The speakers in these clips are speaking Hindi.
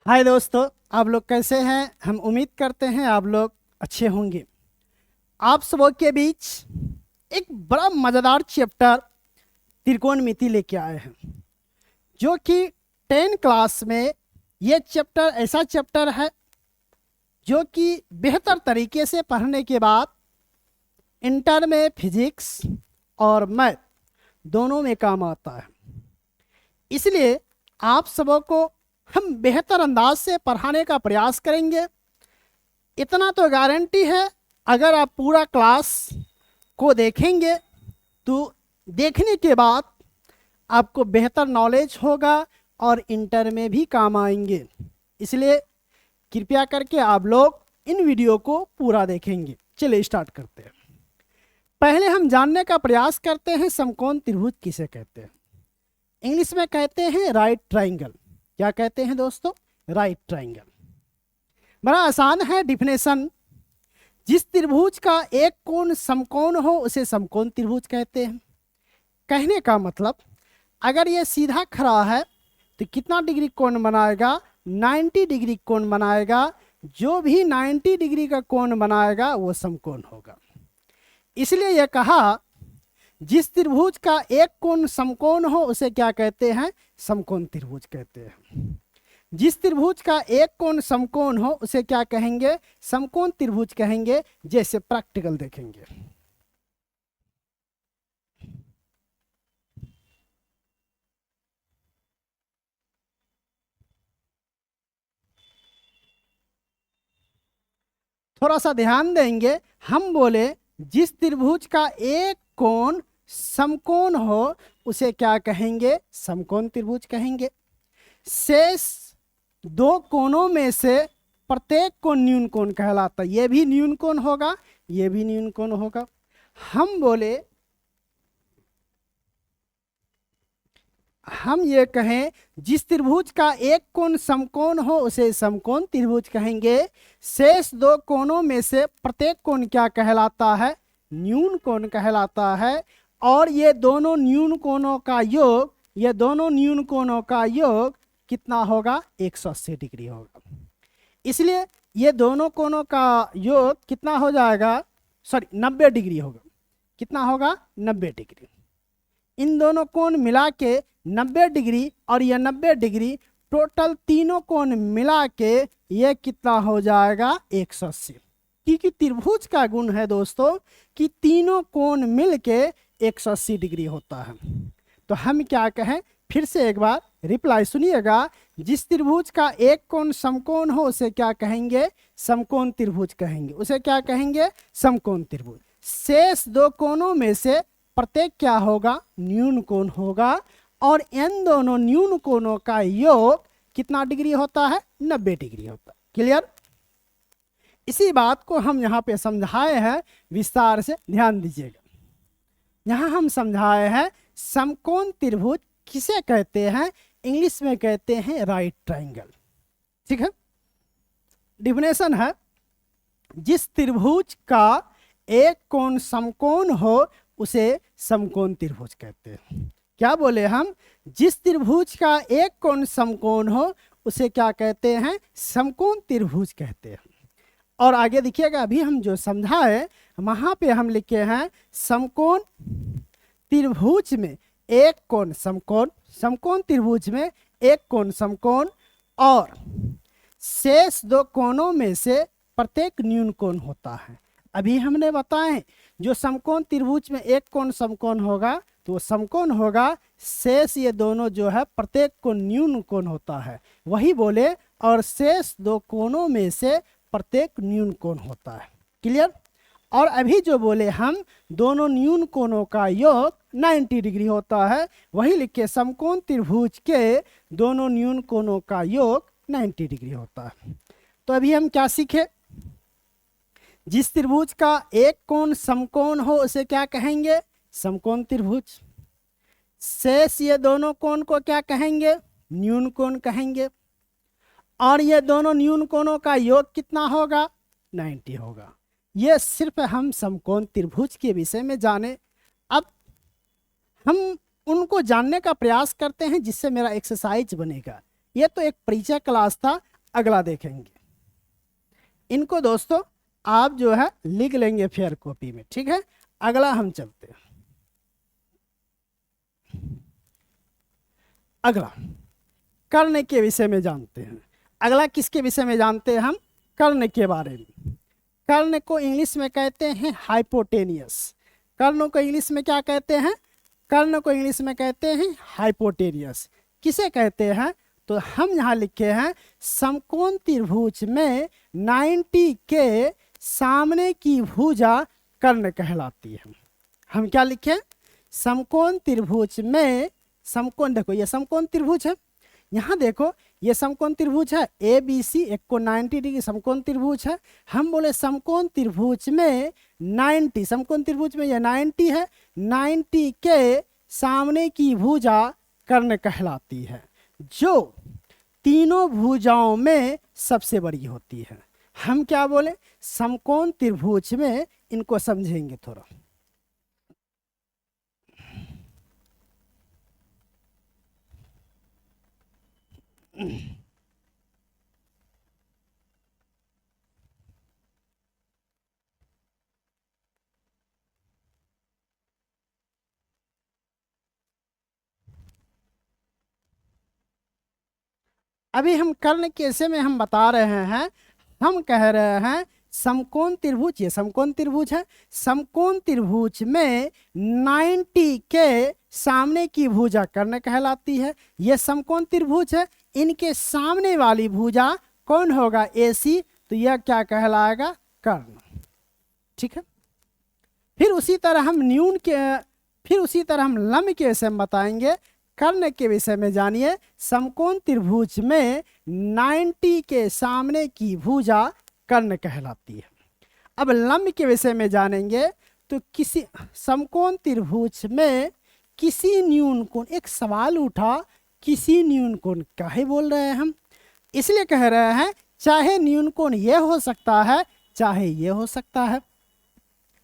हाय दोस्तों, आप लोग कैसे हैं। हम उम्मीद करते हैं आप लोग अच्छे होंगे। आप सबों के बीच एक बड़ा मज़ेदार चैप्टर त्रिकोणमिति लेके आए हैं, जो कि 10 क्लास में ये चैप्टर ऐसा चैप्टर है जो कि बेहतर तरीके से पढ़ने के बाद इंटर में फिजिक्स और मैथ दोनों में काम आता है। इसलिए आप सबों को हम बेहतर अंदाज से पढ़ाने का प्रयास करेंगे। इतना तो गारंटी है, अगर आप पूरा क्लास को देखेंगे तो देखने के बाद आपको बेहतर नॉलेज होगा और इंटर में भी काम आएंगे। इसलिए कृपया करके आप लोग इन वीडियो को पूरा देखेंगे। चलिए स्टार्ट करते हैं। पहले हम जानने का प्रयास करते हैं समकोण त्रिभुज किसे कहते हैं। इंग्लिश में कहते हैं राइट ट्राइंगल। क्या कहते हैं दोस्तों? Right triangle. बड़ा आसान है डिफिनेशन। जिस त्रिभुज का एक कोण समकोण हो उसे समकोण त्रिभुज कहते हैं। कहने का मतलब, अगर ये सीधा खड़ा है तो कितना डिग्री कोण बनाएगा? 90 डिग्री कोण बनाएगा। जो भी 90 डिग्री का कोण बनाएगा वो समकोण होगा। इसलिए यह कहा, जिस त्रिभुज का एक कोण समकोण हो उसे क्या कहते हैं? समकोण त्रिभुज कहते हैं। जिस त्रिभुज का एक कोण समकोण हो उसे क्या कहेंगे? समकोण त्रिभुज कहेंगे। जैसे प्रैक्टिकल देखेंगे। थोड़ा सा ध्यान देंगे। हम बोले जिस त्रिभुज का एक कोण समकोण हो उसे क्या कहेंगे? समकोण त्रिभुज कहेंगे। शेष दो कोणों में से प्रत्येक कोण न्यून कोण कहलाता है। ये भी न्यून कोण होगा, ये भी न्यून कोण होगा। हम ये कहें जिस त्रिभुज का एक कोण समकोण हो उसे समकोण त्रिभुज कहेंगे। शेष दो कोणों में से प्रत्येक कोण क्या कहलाता है? न्यून कोण कहलाता है। और ये दोनों न्यून कोणों का योग कितना होगा? 180 डिग्री होगा। इसलिए ये दोनों कोणों का योग कितना हो जाएगा? 90 डिग्री होगा। कितना होगा? 90 डिग्री। इन दोनों कोण मिला के 90 डिग्री और ये 90 डिग्री, टोटल तीनों कोण मिला के ये कितना हो जाएगा? 180। क्योंकि त्रिभुज का गुण है दोस्तों कि तीनों कोण मिल के 180 डिग्री होता है। तो हम क्या कहें? फिर से एक बार रिप्लाई सुनिएगा। जिस त्रिभुज का एक कोण समकोण हो उसे क्या कहेंगे? समकोण त्रिभुज कहेंगे। उसे क्या कहेंगे? समकोण त्रिभुज। शेष दो कोणों में से प्रत्येक क्या होगा? न्यून कोण होगा। और इन दोनों न्यून कोणों का योग कितना डिग्री होता है? 90 डिग्री होता है। क्लियर? इसी बात को हम यहाँ पे समझाए हैं, विस्तार से ध्यान दीजिएगा। यहाँ हम समझाए हैं समकोण त्रिभुज किसे कहते हैं। इंग्लिश में कहते हैं राइट ट्राइंगल। ठीक है। डिफिनेशन है, जिस त्रिभुज का एक कोण समकोण हो उसे समकोण त्रिभुज कहते हैं। क्या बोले हम? जिस त्रिभुज का एक कोण समकोण हो उसे क्या कहते हैं? समकोण त्रिभुज कहते हैं। और आगे देखिएगा, अभी हम जो समझाए वहां पे हम लिखे हैं समकोण त्रिभुज में एक कोण समकोण, समकोण त्रिभुज में एक कोण समकोण और शेष दो कोणों में से प्रत्येक न्यून कोण होता है। अभी हमने बताए जो समकोण त्रिभुज में एक कोण समकोण होगा तो वो समकोण होगा। शेष ये दोनों जो है प्रत्येक को न्यून कोण होता है, वही बोले। और शेष दो कोणों में से प्रत्येक न्यून कोण होता है। क्लियर? और अभी जो बोले हम, दोनों न्यून कोणों का योग 90 डिग्री होता है, वही लिखे समकोण त्रिभुज के दोनों न्यून कोणों का योग 90 डिग्री होता है। तो अभी हम क्या सीखे? जिस त्रिभुज का एक कोण समकोण हो उसे क्या कहेंगे? समकोण त्रिभुज। शेष ये दोनों कोण को क्या कहेंगे? न्यून कोण कहेंगे। और ये दोनों न्यून कोणों का योग कितना होगा? 90 होगा। ये सिर्फ हम समकोण त्रिभुज के विषय में जाने। अब हम उनको जानने का प्रयास करते हैं जिससे मेरा एक्सरसाइज बनेगा। ये तो एक परिचय क्लास था। अगला देखेंगे। इनको दोस्तों आप जो है लिख लेंगे फेयर कॉपी में, ठीक है। अगला हम चलते हैं। अगला कर्ण के विषय में जानते हैं। अगला किसके विषय में जानते हैं हम? कर्ण के बारे में। कर्ण को इंग्लिश में कहते हैं हाइपोटेनियस। कर्ण को इंग्लिश में क्या कहते हैं? कर्ण को इंग्लिश में कहते हैं हाइपोटेनियस। किसे कहते हैं? तो हम यहाँ लिखे हैं समकोण त्रिभुज में 90 के सामने की भुजा कर्ण कहलाती है। हम क्या लिखे? समकोण त्रिभुज में, समकोण देखो ये समकोण त्रिभुज है, यहाँ देखो ये समकोण त्रिभुज है ए बी सी, एक को 90 डिग्री समकोण त्रिभुज है। हम बोले समकोण त्रिभुज में 90, समकोण त्रिभुज में ये 90 है, 90 के सामने की भुजा कर्ण कहलाती है, जो तीनों भुजाओं में सबसे बड़ी होती है। हम क्या बोले? समकोण त्रिभुज में, इनको समझेंगे थोड़ा। अभी हम कर्ण कैसे में हम बता रहे हैं, हम कह रहे हैं समकोण त्रिभुज, ये समकोण त्रिभुज है, समकोण त्रिभुज में 90 के सामने की भुजा कर्ण कहलाती है। ये समकोण त्रिभुज है, इनके सामने वाली भुजा कौन होगा? AC, तो यह क्या कहलाएगा? कर्ण, ठीक है। फिर उसी तरह हम लंब के विषय में बताएंगे। कर्ण के विषय में जानिए, समकोण त्रिभुज में 90 के सामने की भुजा कर्ण कहलाती है। अब लंब के विषय में जानेंगे तो किसी समकोण त्रिभुज में किसी न्यून कोण, एक सवाल उठा, किसी न्यून कोण काहे बोल रहे हैं हम? इसलिए कह रहे हैं चाहे न्यून कोण ये हो सकता है, चाहे ये हो सकता है।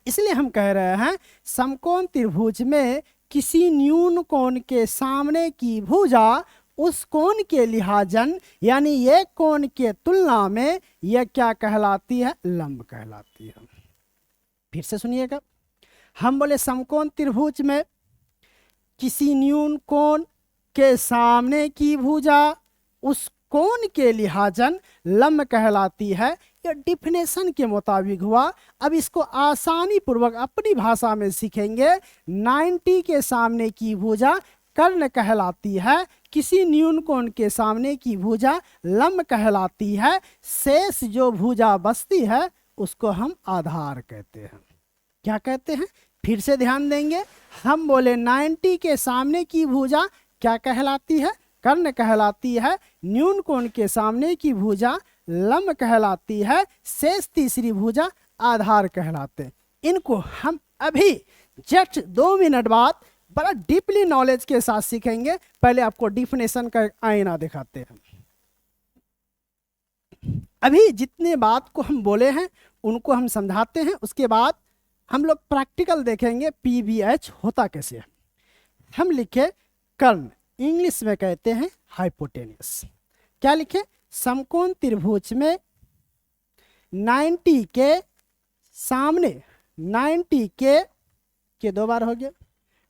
इसलिए हम कह रहे हैं समकोण त्रिभुज में किसी न्यून कोण के सामने की भुजा उस कोण के लिहाजन, यानी ये कोण के तुलना में यह क्या कहलाती है? लंब कहलाती है। फिर से सुनिएगा, हम बोले समकोण त्रिभुज में किसी न्यून कोण के सामने की भुजा उस कोण के लिहाजन लंब कहलाती है। यह डिफिनेशन के मुताबिक हुआ। अब इसको आसानी पूर्वक अपनी भाषा में सीखेंगे। 90 के सामने की भुजा कर्ण कहलाती है, किसी न्यून कोण के सामने की भुजा लंब कहलाती है। शेष जो भुजा बचती है उसको हम आधार कहते हैं। क्या कहते हैं? फिर से ध्यान देंगे, हम बोले 90 के सामने की भुजा क्या कहलाती है? कर्ण कहलाती है। न्यून कोण के सामने की भुजा लंब कहलाती है। शेष तीसरी भुजा आधार कहलाते। इनको हम अभी जस्ट 2 मिनट बाद बड़ा डीपली नॉलेज के साथ सीखेंगे। पहले आपको डिफिनेशन का आईना दिखाते हैं। अभी जितने बात को हम बोले हैं उनको हम समझाते हैं, उसके बाद हम लोग प्रैक्टिकल देखेंगे PBH होता कैसे है। हम लिखे कर्ण, इंग्लिश में कहते हैं हाइपोटेनियस। क्या लिखे? समकोण त्रिभुज में 90 के सामने, 90 के 2 बार हो गया,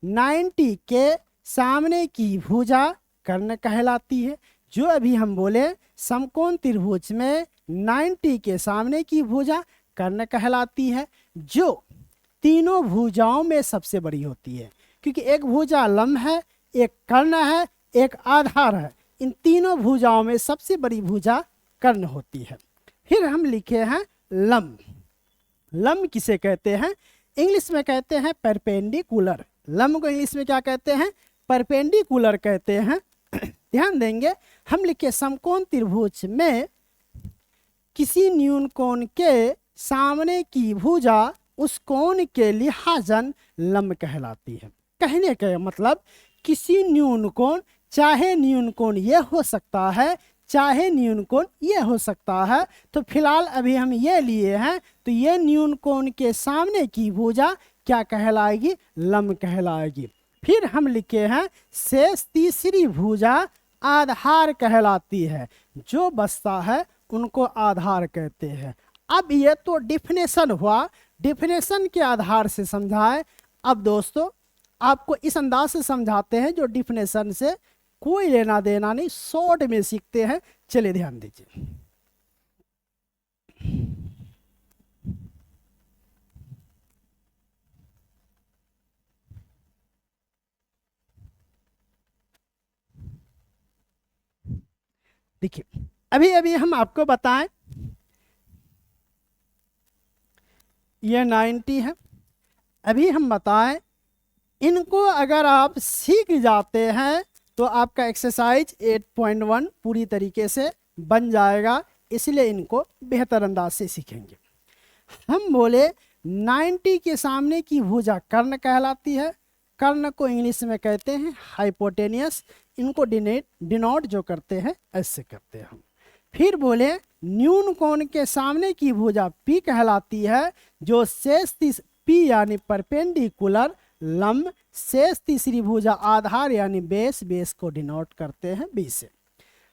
90 के सामने की भुजा कर्ण कहलाती है। जो अभी हम बोले समकोण त्रिभुज में 90 के सामने की भुजा कर्ण कहलाती है, जो तीनों भुजाओं में सबसे बड़ी होती है। क्योंकि एक भुजा लंब है, एक कर्ण है, एक आधार है। इन तीनों भुजाओं में सबसे बड़ी भुजा कर्ण होती है। फिर हम लिखे हैं लंब। लंब किसे कहते हैं? इंग्लिश में कहते हैं परपेंडिकुलर। लंब को इंग्लिश में क्या कहते हैं? परपेंडिकुलर कहते हैं। ध्यान देंगे, हम लिखे समकोण त्रिभुज में किसी न्यून कोण के सामने की भुजा उस कोण के लिहाजन लंब कहलाती है। कहने का मतलब किसी न्यून कोण, चाहे न्यून कोण ये हो सकता है, चाहे न्यून कोण ये हो सकता है। तो फिलहाल अभी हम ये लिए हैं, तो ये न्यून कोण के सामने की भुजा क्या कहलाएगी? लंब कहलाएगी। फिर हम लिखे हैं शेष तीसरी भुजा आधार कहलाती है। जो बसता है उनको आधार कहते हैं। अब ये तो डिफिनेशन हुआ, डिफिनेशन के आधार से समझाए। अब दोस्तों आपको इस अंदाज से समझाते हैं जो डिफिनेशन से कोई लेना देना नहीं, शॉर्ट में सीखते हैं। चलिए ध्यान दीजिए। देखिए अभी अभी हम आपको बताएं ये 90 है। अभी हम बताएं इनको अगर आप सीख जाते हैं तो आपका एक्सरसाइज 8.1 पूरी तरीके से बन जाएगा। इसलिए इनको बेहतर अंदाज से सीखेंगे। हम बोले 90 के सामने की भुजा कर्ण कहलाती है। कर्ण को इंग्लिश में कहते हैं हाइपोटेनियस। इनको डिनोट जो करते हैं ऐसे करते हैं हम। फिर बोले न्यून कोण के सामने की भुजा पी कहलाती है, जो शेष पी यानी परपेंडिकुलर लंब, शेष तीसरी भुजा आधार यानी बेस को डिनोट करते हैं बी से।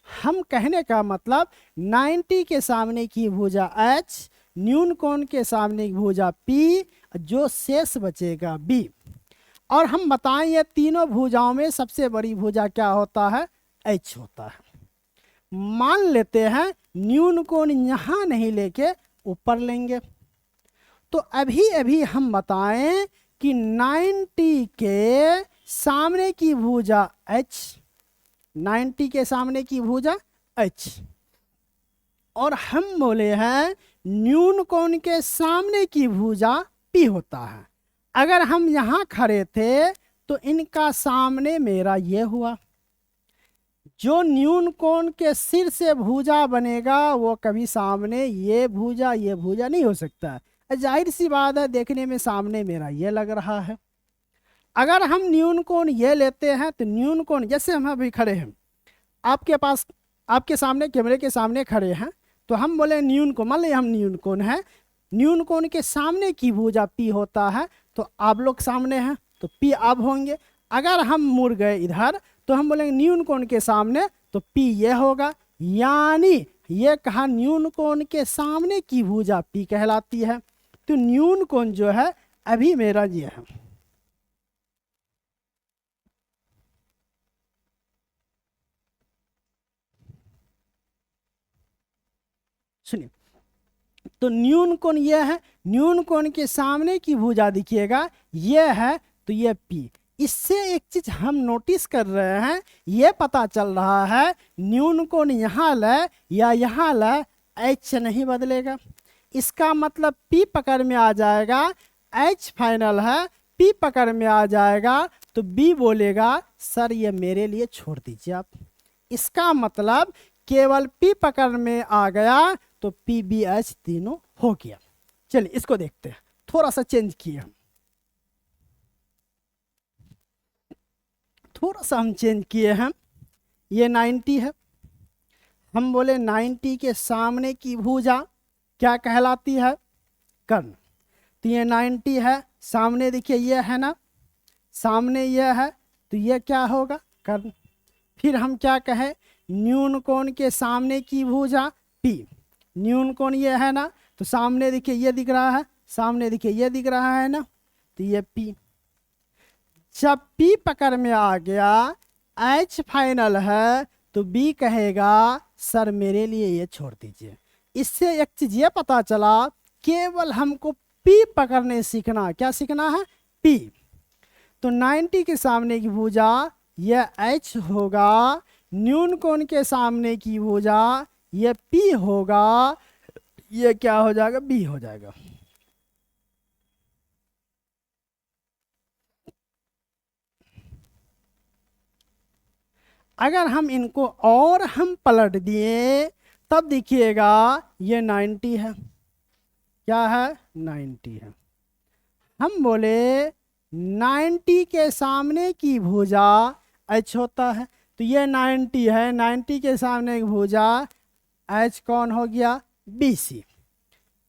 हम कहने का मतलब 90 के सामने की भुजा एच, न्यून कोण के सामने की भुजा पी, जो शेष बचेगा बी। और हम बताएं ये तीनों भुजाओं में सबसे बड़ी भुजा क्या होता है? एच होता है। मान लेते हैं न्यून कोण यहां नहीं लेके ऊपर लेंगे। तो अभी अभी हम बताएं कि 90 के सामने की भुजा एच, 90 के सामने की भुजा एच, और हम बोले हैं न्यून कोण के सामने की भुजा पी होता है। अगर हम यहां खड़े थे तो इनका सामने मेरा ये हुआ। जो न्यून कोण के सिर से भुजा बनेगा वो कभी सामने ये भुजा नहीं हो सकता है। जाहिर सी बात है, देखने में सामने मेरा ये लग रहा है। अगर हम न्यून कोण ये लेते हैं तो न्यून कोण, जैसे हम अभी खड़े हैं आपके पास, आपके सामने कैमरे के सामने खड़े हैं, तो हम बोले न्यून कोण, मान लीजिए हम न्यून कोण है, न्यून कोण के सामने की भुजा पी होता है। तो आप लोग सामने हैं तो पी आप होंगे। अगर हम मुड़ गए इधर तो हम बोलेंगे न्यून कोण के सामने, तो पी ये होगा। यानी ये कहा न्यून कोण के सामने की भुजा पी कहलाती है। तो न्यून कोण जो है अभी मेरा ये है। सुनिए, तो न्यून कोण ये है, न्यून कोण के सामने की भुजा दिखिएगा ये है, तो ये पी। इससे एक चीज हम नोटिस कर रहे हैं, ये पता चल रहा है न्यून कोण यहाँ ले या यहाँ ले, एच नहीं बदलेगा। इसका मतलब पी पकड़ में आ जाएगा, एच फाइनल है, पी पकड़ में आ जाएगा, तो बी बोलेगा सर ये मेरे लिए छोड़ दीजिए आप। इसका मतलब केवल पी पकड़ में आ गया तो पी बी एच तीनों हो गया। चलिए इसको देखते हैं, थोड़ा सा चेंज किए हम, थोड़ा सा हम चेंज किए हैं। ये 90 है, हम बोले 90 के सामने की भुजा क्या कहलाती है? कर्ण। तो ये 90 है, सामने देखिए ये है ना, सामने ये है, तो ये क्या होगा? कर्ण। फिर हम क्या कहें, न्यून कोण के सामने की भुजा पी, न्यून कोण ये है ना, तो सामने देखिए ये दिख रहा है, सामने देखिए ये दिख रहा है ना, तो ये पी। जब पी पकड़ में आ गया, एच फाइनल है, तो बी कहेगा सर मेरे लिए ये छोड़ दीजिए। इससे एक चीज ये पता चला, केवल हमको पी पकड़ने सीखना, क्या सीखना है? पी। तो 90 के सामने की भुजा ये एच होगा, न्यून कोण के सामने की भुजा ये पी होगा, ये क्या हो जाएगा? बी हो जाएगा। अगर हम इनको और हम पलट दिए तब देखिएगा ये 90 है। क्या है? 90 है। हम बोले 90 के सामने की भुजा एच होता है, तो ये 90 है, 90 के सामने की भुजा एच कौन हो गया? B C.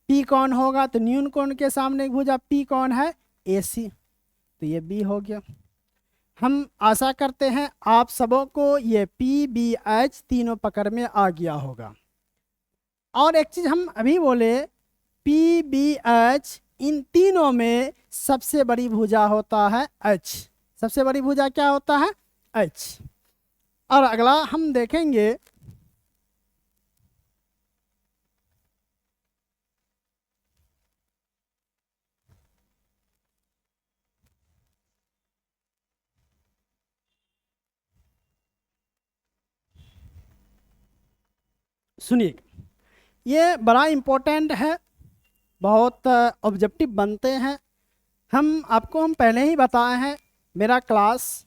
पी कौन होगा? तो न्यून कोण के सामने की भुजा पी कौन है? ए सी, तो ये बी हो गया। हम आशा करते हैं आप सबों को ये PBH तीनों पकड़ में आ गया होगा। और एक चीज़ हम अभी बोले, PBH इन तीनों में सबसे बड़ी भुजा होता है H। सबसे बड़ी भुजा क्या होता है? H। और अगला हम देखेंगे सुनिए, ये बड़ा इम्पोर्टेंट है, बहुत ऑब्जेक्टिव बनते हैं। हम पहले ही बताए हैं, मेरा क्लास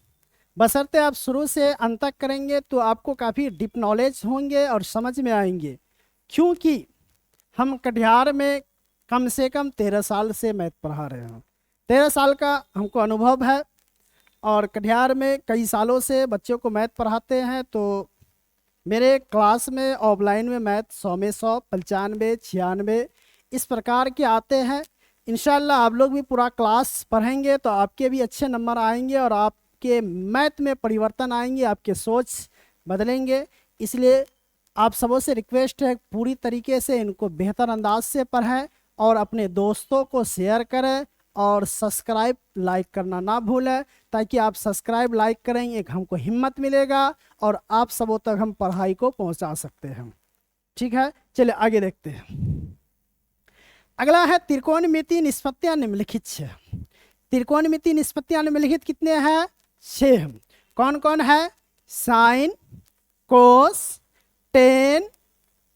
बशर्ते आप शुरू से अंत तक करेंगे तो आपको काफ़ी डीप नॉलेज होंगे और समझ में आएंगे। क्योंकि हम कटिहार में कम से कम 13 साल से मैथ पढ़ा रहे हैं। 13 साल का हमको अनुभव है और कटिहार में कई सालों से बच्चों को मैथ पढ़ाते हैं। तो मेरे क्लास में ऑफलाइन में मैथ 100 में 100, 95, 96 इस प्रकार के आते हैं। इंशाल्लाह आप लोग भी पूरा क्लास पढ़ेंगे तो आपके भी अच्छे नंबर आएंगे और आपके मैथ में परिवर्तन आएंगे, आपके सोच बदलेंगे। इसलिए आप सबों से रिक्वेस्ट है, पूरी तरीके से इनको बेहतर अंदाज से पढ़ें और अपने दोस्तों को शेयर करें और सब्सक्राइब लाइक करना ना भूलें, ताकि आप सब्सक्राइब लाइक करेंगे एक हमको हिम्मत मिलेगा और आप सबों तक हम पढ़ाई को पहुंचा सकते हैं। ठीक है, चलिए आगे देखते हैं। अगला है त्रिकोणमिति निष्पत्तियां निम्नलिखित 6। त्रिकोणमिति निष्पत्तियां निम्नलिखित कितने हैं? 6। कौन कौन है? Sine, cos, tan,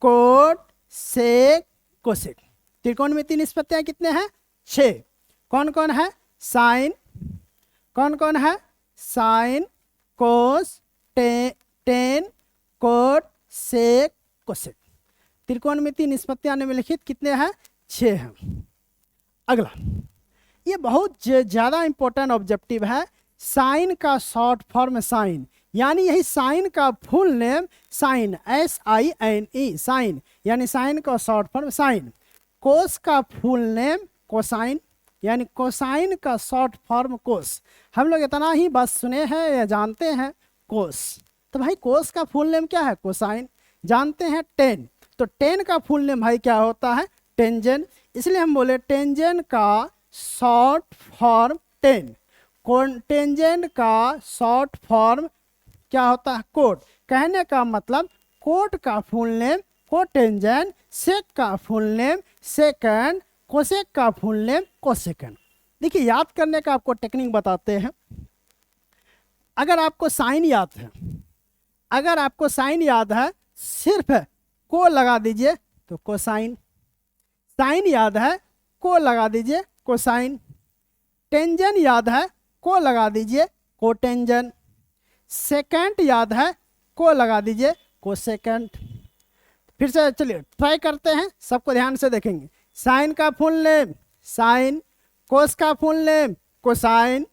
cot, sec, cosec. त्रिकोणमिति निष्पत्तियां कितने हैं? 6। कौन कौन है? साइन, कौन कौन है? Sine, cos, tan, cot, sec, cosec. त्रिकोणमिति निष्पत्तियां निम्नलिखित कितने हैं? 6 हैं। अगला, ये बहुत ज़्यादा इंपॉर्टेंट ऑब्जेक्टिव है। साइन का शॉर्ट फॉर्म साइन, यानी यही साइन का full name sine, SINE, sine, यानी साइन का शॉर्ट फॉर्म साइन। कोस का फुल नेम कोसाइन, यानी कोसाइन का शॉर्ट फॉर्म कोस। हम लोग इतना ही बस सुने हैं या जानते हैं कोस, तो भाई कोस का फुल नेम क्या है? कोसाइन। जानते हैं टेन, तो टेन का फुल नेम भाई क्या होता है? टेंजेंट। इसलिए हम बोले टेंजेंट का शॉर्ट फॉर्म टेन। टेंजेंट का शॉर्ट फॉर्म क्या होता है? कोट। कहने का मतलब कोट का फुल नेम कोटेंजेंट, सेक का फुल नेम सेकंड, कोसेक का फुल नेम कोसेकंड। देखिए, याद करने का आपको टेक्निक बताते हैं। अगर आपको साइन याद है, अगर आपको साइन याद है, सिर्फ को लगा दीजिए तो कोसाइन। साइन याद है, को लगा दीजिए कोसाइन। टेंजेंट याद है, को लगा दीजिए कोटेंजेंट। सेकंड याद है, को लगा दीजिए कोसेकंड। फिर से चलिए ट्राई करते हैं, सबको ध्यान से देखेंगे। साइन का फुल नेम साइन, कोस का फुल नेम कोसाइन,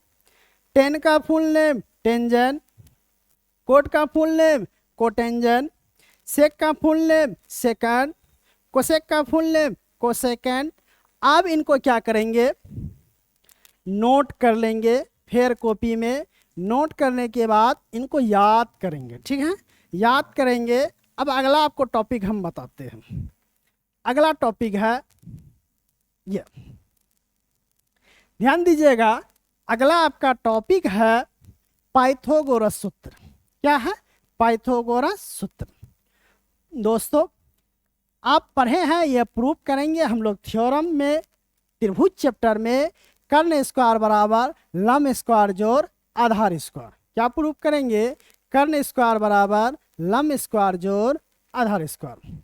टेन का फुल नेम टेंजेंट, कोट का फुल नेम कोटेंजेंट, सेक का फुल नेम सेकंड, कोसेक का फुल नेम कोसेकंड। अब इनको क्या करेंगे? नोट कर लेंगे, फिर कॉपी में नोट करने के बाद इनको याद करेंगे। ठीक है, याद करेंगे। अब अगला आपको टॉपिक हम बताते हैं। अगला टॉपिक है ये, ध्यान दीजिएगा। अगला आपका टॉपिक है पाइथागोरस सूत्र। क्या है? पाइथागोरस सूत्र। दोस्तों, आप पढ़े हैं, ये प्रूव करेंगे हम लोग थ्योरम में, त्रिभुज चैप्टर में, कर्ण स्क्वायर बराबर लंब स्क्वायर जोड़ आधार स्क्वायर। क्या प्रूव करेंगे? कर्ण स्क्वायर बराबर लंब स्क्वायर जोड़ आधार स्क्वायर।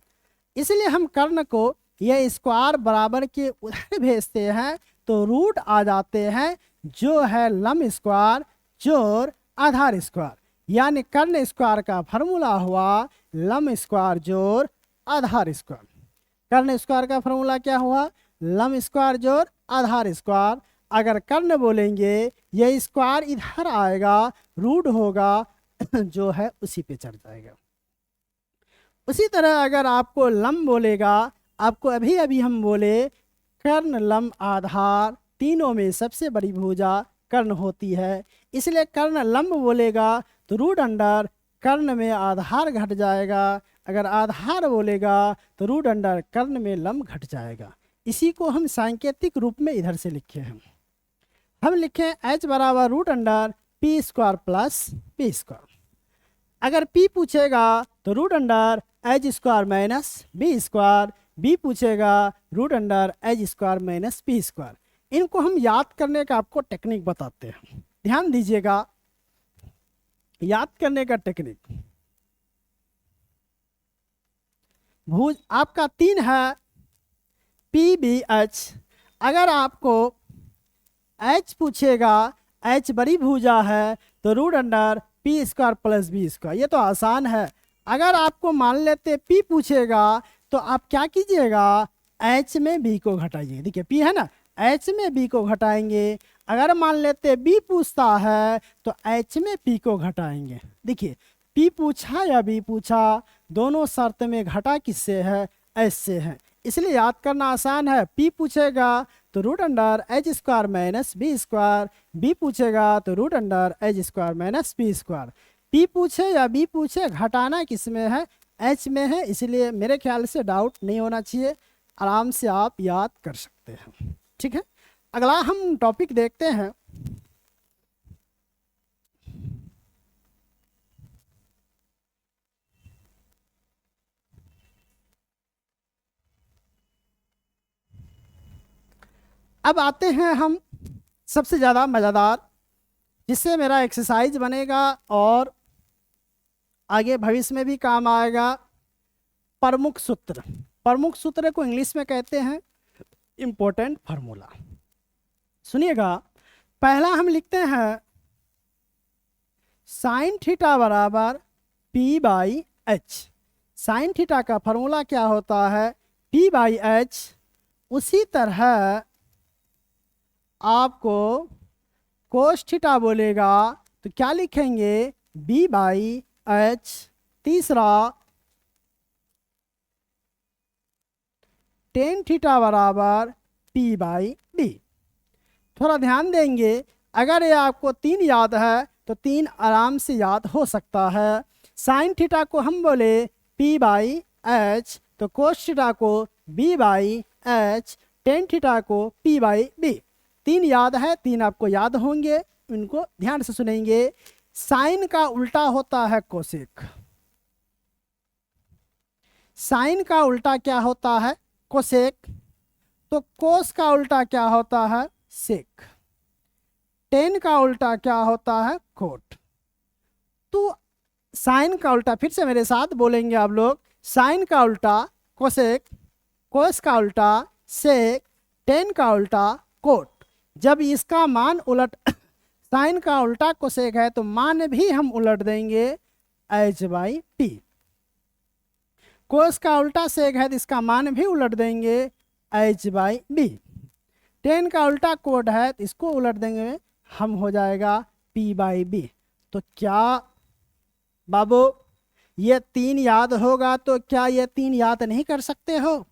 इसलिए हम कर्ण को ये स्क्वायर बराबर के उधर भेजते हैं तो रूट आ जाते हैं, जो है लंब स्क्वायर जोड़ आधार स्क्वायर। यानी कर्ण स्क्वायर का फॉर्मूला हुआ लंब स्क्वायर जोड़ आधार स्क्वायर। कर्ण स्क्वायर का फॉर्मूला क्या हुआ? लंब स्क्वायर जोड़ आधार स्क्वायर। अगर कर्ण बोलेंगे ये स्क्वायर इधर आएगा, रूट होगा जो है उसी पे चढ़ जाएगा। उसी तरह अगर आपको लंब बोलेगा, आपको अभी अभी हम बोले कर्ण लंब आधार तीनों में सबसे बड़ी भुजा कर्ण होती है, इसलिए कर्ण लंब बोलेगा तो रूट अंडर कर्ण में आधार घट जाएगा, अगर आधार बोलेगा तो रूट अंडर कर्ण में लंब घट जाएगा। इसी को हम सांकेतिक रूप में इधर से लिखे हैं, हम लिखे h बराबर root under p square plus p square. अगर p पूछेगा तो root under h square minus b square, b पूछेगा root under h square minus p square. इनको हम याद करने का आपको टेक्निक बताते हैं, ध्यान दीजिएगा याद करने का टेक्निक। भुज आपका 3 है पी बी एच, अगर आपको h पूछेगा, h बड़ी भुजा है तो root under p square plus b square, ये तो आसान है। अगर आपको मान लेते p पूछेगा तो आप क्या कीजिएगा, h में b को घटाइए, देखिए p है ना, h में b को घटाएंगे। अगर मान लेते b पूछता है तो h में p को घटाएंगे। देखिए p पूछा या b पूछा, दोनों शर्त में घटा किससे है, h से है, इसलिए याद करना आसान है। p पूछेगा तो root under h square minus b square, b पूछेगा तो root under h square minus b square. p पूछे या b पूछे, घटाना किस में है, h में है, इसलिए मेरे ख्याल से डाउट नहीं होना चाहिए, आराम से आप याद कर सकते हैं। ठीक है, अगला हम टॉपिक देखते हैं। अब आते हैं हम सबसे ज़्यादा मज़ेदार, जिससे मेरा एक्सरसाइज बनेगा और आगे भविष्य में भी काम आएगा, प्रमुख सूत्र। प्रमुख सूत्र को इंग्लिश में कहते हैं इम्पोर्टेंट फार्मूला। सुनिएगा, पहला हम लिखते हैं साइन थीटा बराबर P by H. Sine theta का फार्मूला क्या होता है, पी बाई एच। उसी तरह आपको कोस थीटा बोलेगा तो क्या लिखेंगे, बी बाई एच। तीसरा टेन थीटा बराबर पी बाई डी। थोड़ा ध्यान देंगे, अगर ये आपको 3 याद है तो 3 आराम से याद हो सकता है। साइन थीटा को हम बोले पी बाई एच, तो कोस थीटा को b by h, tan theta को पी बाई बी। 3 याद है, 3 आपको याद होंगे, इनको ध्यान से सुनेंगे। साइन का उल्टा होता है कोसेक। साइन का उल्टा क्या होता है, कोसेक। तो कोस का उल्टा क्या होता है, सेक। टेन का उल्टा क्या होता है, कोट। तो साइन का उल्टा, फिर से मेरे साथ बोलेंगे आप लोग, साइन का उल्टा कोसेक, कोस का उल्टा सेक, टेन का उल्टा कोट। जब इसका मान उलट साइन का उल्टा कोसेक है तो मान भी हम उलट देंगे एच बाई पी। कोस का उल्टा सेक है तो इसका मान भी उलट देंगे एच बाई बी। टेन का उल्टा कोट है तो इसको उलट देंगे, हम हो जाएगा पी बाई बी। तो क्या बाबू ये 3 याद होगा, तो क्या ये 3 याद नहीं कर सकते हो,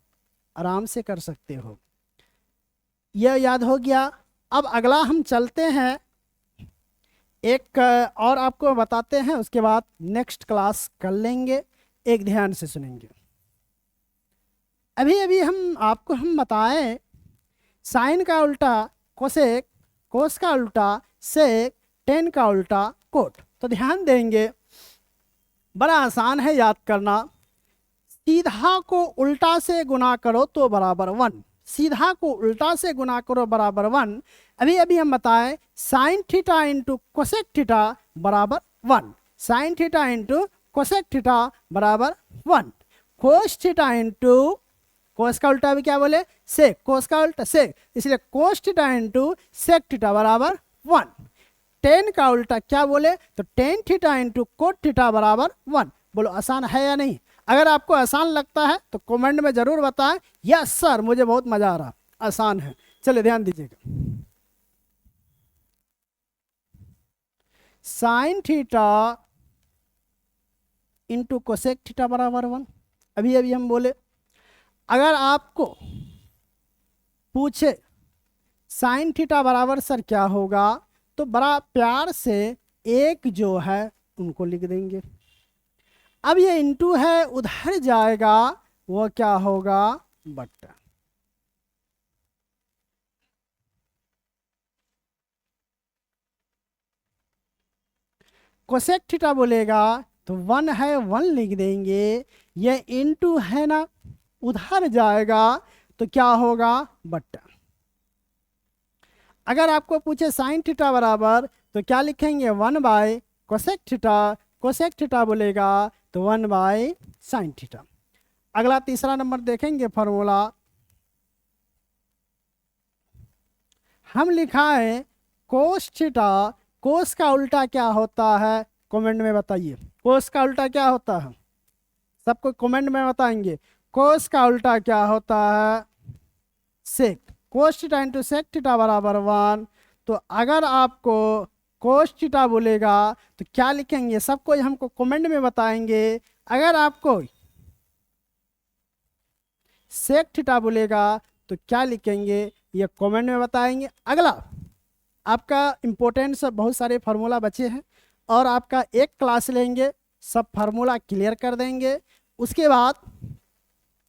आराम से कर सकते हो। यह याद हो गया। अब अगला हम चलते हैं, एक और आपको बताते हैं, उसके बाद नेक्स्ट क्लास कर लेंगे। एक ध्यान से सुनेंगे। अभी अभी हम बताएं साइन का उल्टा कोसेक, कोस का उल्टा सेक, टेन का उल्टा कोट। तो ध्यान देंगे, बड़ा आसान है याद करना। सीधा को उल्टा से गुना करो तो बराबर 1, सीधा को उल्टा से गुना करो बराबर 1। अभी अभी हम बताएं sine theta into cosec theta बराबर 1, sine theta into cosec theta बराबर 1। कोस थीटा इंटू कोस का उल्टा भी क्या बोले, सेक, कोस का उल्टा सेक, इसलिए cos theta into sec theta बराबर 1। टेन का उल्टा क्या बोले, तो tan theta into cot theta बराबर 1। बोलो आसान है या नहीं। अगर आपको आसान लगता है तो कमेंट में जरूर बताएं, यस सर मुझे बहुत मजा आ रहा, आसान है। चलिए ध्यान दीजिएगा, sine theta into cosec theta बराबर 1। अभी अभी हम बोले, अगर आपको पूछे साइन थीटा बराबर सर क्या होगा, तो बड़ा प्यार से एक जो है उनको लिख देंगे। अब ये इंटू है उधर जाएगा, वो क्या होगा, बट्टा। कोसेक थीटा बोलेगा तो 1 है 1 लिख देंगे, ये इंटू है ना, उधर जाएगा तो क्या होगा, बट्टा। अगर आपको पूछे साइन थीटा बराबर तो क्या लिखेंगे, 1 bye cosec theta, cosec theta बोलेगा तो 1 बाय साइन थीटा। अगला तीसरा नंबर देखेंगे फॉर्मूला, हम लिखा है कोस थीटा, कोस का उल्टा क्या होता है, कमेंट में बताइए, कोस का उल्टा क्या होता है, सबको कमेंट में बताएंगे, कोस का उल्टा क्या होता है, sec. Cos theta into sec theta बराबर 1। तो अगर आपको कोस थीटा बोलेगा तो क्या लिखेंगे, सबको हमको कमेंट में बताएंगे। अगर आपको सेक थीटा बोलेगा तो क्या लिखेंगे, ये कमेंट में बताएंगे। अगला आपका इम्पोर्टेंट बहुत सारे फार्मूला बचे हैं और आपका एक क्लास लेंगे, सब फार्मूला क्लियर कर देंगे। उसके बाद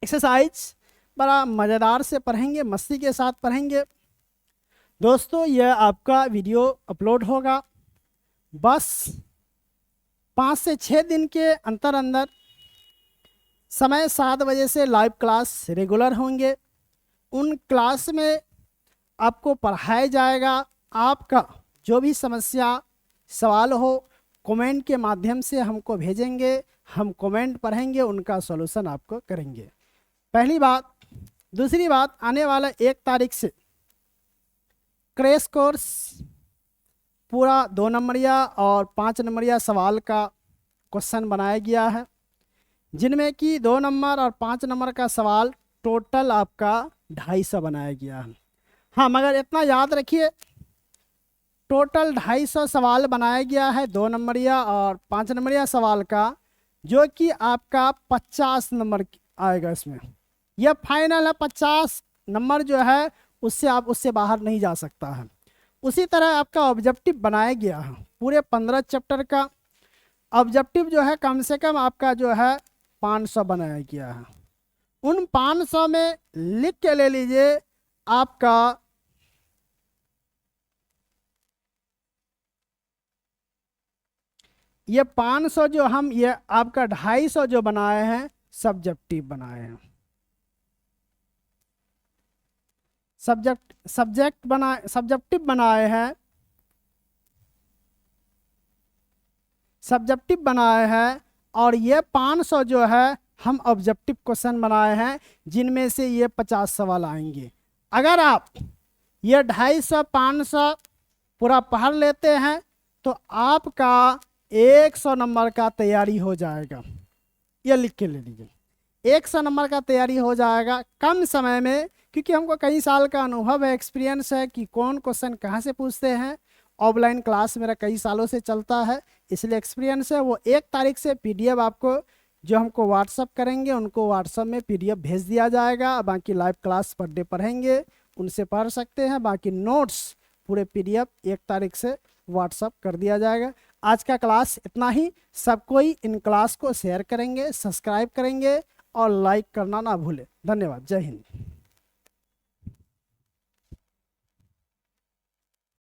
एक्सरसाइज बड़ा मज़ेदार से पढ़ेंगे, मस्ती के साथ पढ़ेंगे। दोस्तों यह आपका वीडियो अपलोड होगा बस 5 से 6 दिन के अंतर अंदर, समय 7 बजे से लाइव क्लास रेगुलर होंगे। उन क्लास में आपको पढ़ाया जाएगा, आपका जो भी समस्या सवाल हो कमेंट के माध्यम से हमको भेजेंगे, हम कमेंट पढ़ेंगे, उनका सॉल्यूशन आपको करेंगे। पहली बात। दूसरी बात, आने वाला 1 तारीख से क्रैश कोर्स पूरा 2 नंबरिया और 5 नंबरिया सवाल का क्वेश्चन बनाया गया है, जिनमें कि 2 नंबर और 5 नंबर का सवाल टोटल आपका 250 बनाया गया है। हाँ, मगर इतना याद रखिए, टोटल 250 सवाल बनाया गया है 2 नंबरिया और 5 नंबरिया सवाल का, जो कि आपका 50 नंबर आएगा इसमें। यह फाइनल है, 50 नंबर जो है उससे आप उससे बाहर नहीं जा सकता है। उसी तरह आपका ऑब्जेक्टिव बनाया गया है, पूरे 15 चैप्टर का ऑब्जेक्टिव जो है कम से कम आपका जो है 500 बनाया गया है। उन 500 में लिख के ले लीजिए आपका ये 500 जो हम ये आपका 250 जो बनाए हैं सब्जेक्टिव बनाए हैं, सब्जेक्टिव बनाए हैं, सब्जेक्टिव बनाए हैं। और ये 500 जो है हम ऑब्जेक्टिव क्वेश्चन बनाए हैं, जिनमें से ये 50 सवाल आएंगे। अगर आप ये 250 500 पूरा पढ़ लेते हैं तो आपका 100 नंबर का तैयारी हो जाएगा। ये लिख के ले लीजिए, 100 नंबर का तैयारी हो जाएगा कम समय में, क्योंकि हमको कई साल का अनुभव है, एक्सपीरियंस है कि कौन क्वेश्चन कहाँ से पूछते हैं। ऑफलाइन क्लास मेरा कई सालों से चलता है, इसलिए एक्सपीरियंस है। वो 1 तारीख से PDF आपको जो हमको व्हाट्सअप करेंगे उनको व्हाट्सअप में PDF भेज दिया जाएगा। बाकी लाइव क्लास पर डे पढ़ेंगे, उनसे पढ़ सकते हैं। बाकी नोट्स पूरे PDF 1 तारीख से व्हाट्सअप कर दिया जाएगा। आज का क्लास इतना ही। सब कोई इन क्लास को शेयर करेंगे, सब्सक्राइब करेंगे और लाइक करना ना भूले। धन्यवाद। जय हिंद।